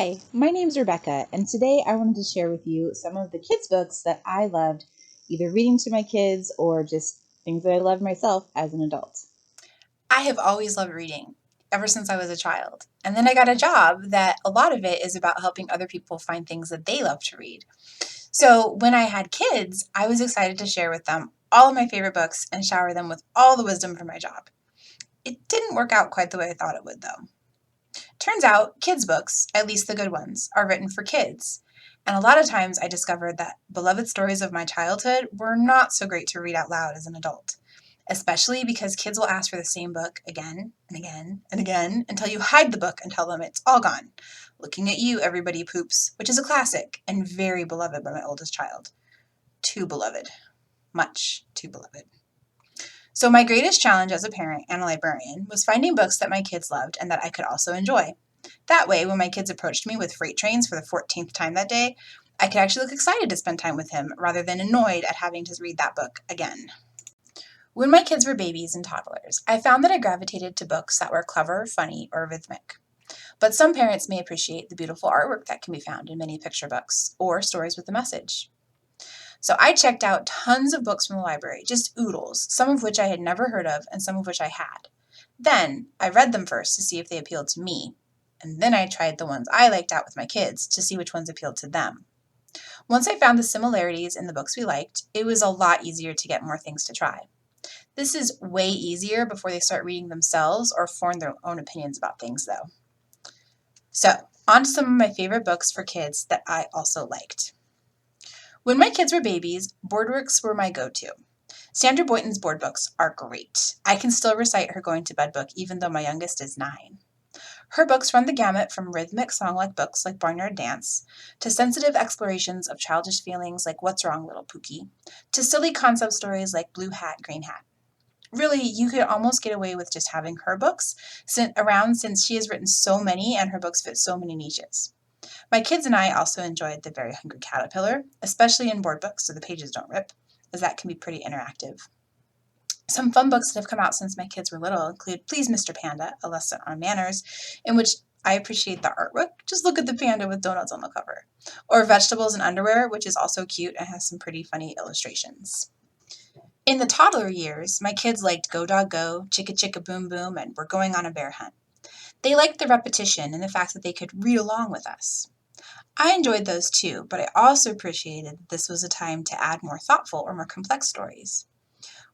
Hi, my name's Rebecca, and today I wanted to share with you some of the kids' books that I loved, either reading to my kids or just things that I loved myself as an adult. I have always loved reading ever since I was a child. And then I got a job that a lot of it is about helping other people find things that they love to read. So when I had kids, I was excited to share with them all of my favorite books and shower them with all the wisdom from my job. It didn't work out quite the way I thought it would, though. Turns out, kids' books, at least the good ones, are written for kids. And a lot of times I discovered that beloved stories of my childhood were not so great to read out loud as an adult, especially because kids will ask for the same book again and again and again until you hide the book and tell them it's all gone. Looking at You, Everybody Poops, which is a classic and very beloved by my oldest child. Too beloved. Much too beloved. So my greatest challenge as a parent and a librarian was finding books that my kids loved and that I could also enjoy. That way, when my kids approached me with freight trains for the 14th time that day, I could actually look excited to spend time with him rather than annoyed at having to read that book again. When my kids were babies and toddlers, I found that I gravitated to books that were clever, funny, or rhythmic. But some parents may appreciate the beautiful artwork that can be found in many picture books or stories with a message. So I checked out tons of books from the library, just oodles, some of which I had never heard of and some of which I had. Then I read them first to see if they appealed to me, and then I tried the ones I liked out with my kids to see which ones appealed to them. Once I found the similarities in the books we liked, it was a lot easier to get more things to try. This is way easier before they start reading themselves or form their own opinions about things, though. So, on to some of my favorite books for kids that I also liked. When my kids were babies, board works were my go-to. Sandra Boynton's board books are great. I can still recite her going to bed book even though my youngest is 9. Her books run the gamut from rhythmic song-like books like Barnyard Dance, to sensitive explorations of childish feelings like What's Wrong, Little Pookie, to silly concept stories like Blue Hat, Green Hat. Really, you could almost get away with just having her books around since she has written so many and her books fit so many niches. My kids and I also enjoyed The Very Hungry Caterpillar, especially in board books so the pages don't rip, as that can be pretty interactive. Some fun books that have come out since my kids were little include Please Mr. Panda, A Lesson on Manners, in which I appreciate the artwork. Just look at the panda with donuts on the cover. Or Vegetables and Underwear, which is also cute and has some pretty funny illustrations. In the toddler years, my kids liked Go Dog Go, Chicka Chicka Boom Boom, and We're Going on a Bear Hunt. They liked the repetition and the fact that they could read along with us. I enjoyed those too, but I also appreciated that this was a time to add more thoughtful or more complex stories.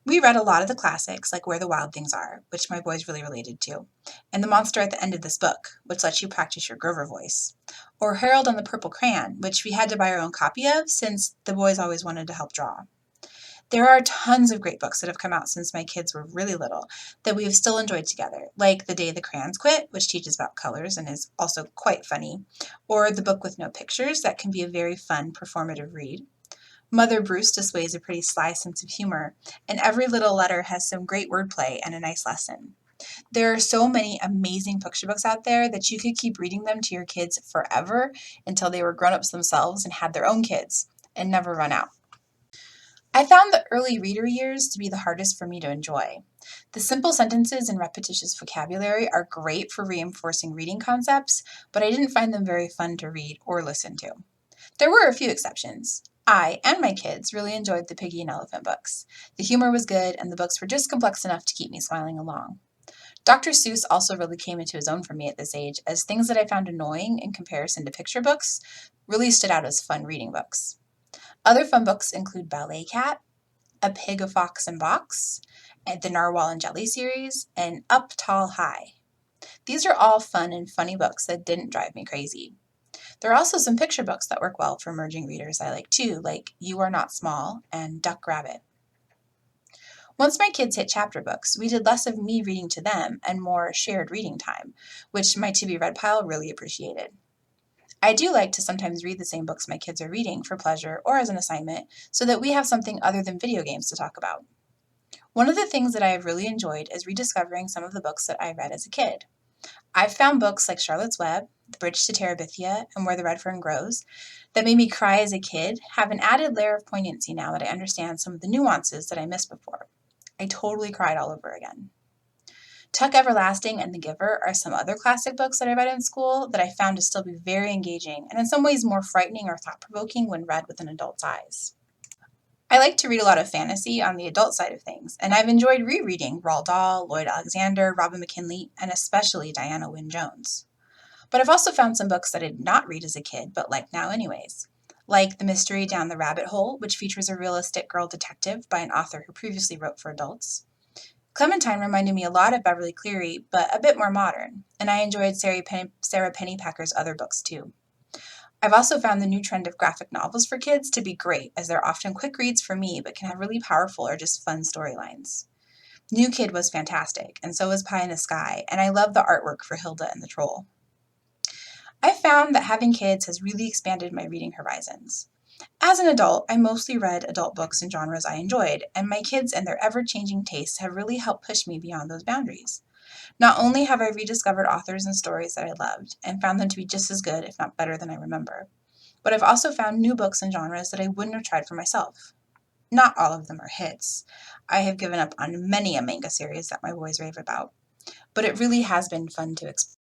We read a lot of the classics like Where the Wild Things Are, which my boys really related to, and The Monster at the End of This Book, which lets you practice your Grover voice, or Harold and the Purple Crayon, which we had to buy our own copy of since the boys always wanted to help draw. There are tons of great books that have come out since my kids were really little that we have still enjoyed together, like The Day the Crayons Quit, which teaches about colors and is also quite funny, or The Book with No Pictures, that can be a very fun, performative read. Mother Bruce displays a pretty sly sense of humor, and Every Little Letter has some great wordplay and a nice lesson. There are so many amazing picture books out there that you could keep reading them to your kids forever until they were grown-ups themselves and had their own kids and never run out. I found the early reader years to be the hardest for me to enjoy. The simple sentences and repetitious vocabulary are great for reinforcing reading concepts, but I didn't find them very fun to read or listen to. There were a few exceptions. I and my kids really enjoyed the Piggy and Elephant books. The humor was good, and the books were just complex enough to keep me smiling along. Dr. Seuss also really came into his own for me at this age, as things that I found annoying in comparison to picture books really stood out as fun reading books. Other fun books include Ballet Cat, A Pig, a Fox, and Box, and the Narwhal and Jelly series, and Up Tall High. These are all fun and funny books that didn't drive me crazy. There are also some picture books that work well for emerging readers I like too, like You Are Not Small and Duck Rabbit. Once my kids hit chapter books, we did less of me reading to them and more shared reading time, which my to be read pile really appreciated. I do like to sometimes read the same books my kids are reading for pleasure or as an assignment so that we have something other than video games to talk about. One of the things that I have really enjoyed is rediscovering some of the books that I read as a kid. I've found books like Charlotte's Web, The Bridge to Terabithia, and Where the Red Fern Grows that made me cry as a kid have an added layer of poignancy now that I understand some of the nuances that I missed before. I totally cried all over again. Tuck Everlasting and The Giver are some other classic books that I read in school that I found to still be very engaging and in some ways more frightening or thought-provoking when read with an adult's eyes. I like to read a lot of fantasy on the adult side of things, and I've enjoyed rereading Roald Dahl, Lloyd Alexander, Robin McKinley, and especially Diana Wynne Jones. But I've also found some books that I did not read as a kid, but like now anyways. Like The Mystery Down the Rabbit Hole, which features a realistic girl detective by an author who previously wrote for adults. Clementine reminded me a lot of Beverly Cleary, but a bit more modern, and I enjoyed Sarah Pennypacker's other books too. I've also found the new trend of graphic novels for kids to be great, as they're often quick reads for me, but can have really powerful or just fun storylines. New Kid was fantastic, and so was Pie in the Sky, and I love the artwork for Hilda and the Troll. I've found that having kids has really expanded my reading horizons. As an adult, I mostly read adult books and genres I enjoyed, and my kids and their ever-changing tastes have really helped push me beyond those boundaries. Not only have I rediscovered authors and stories that I loved, and found them to be just as good, if not better than I remember, but I've also found new books and genres that I wouldn't have tried for myself. Not all of them are hits. I have given up on many a manga series that my boys rave about, but it really has been fun to explore.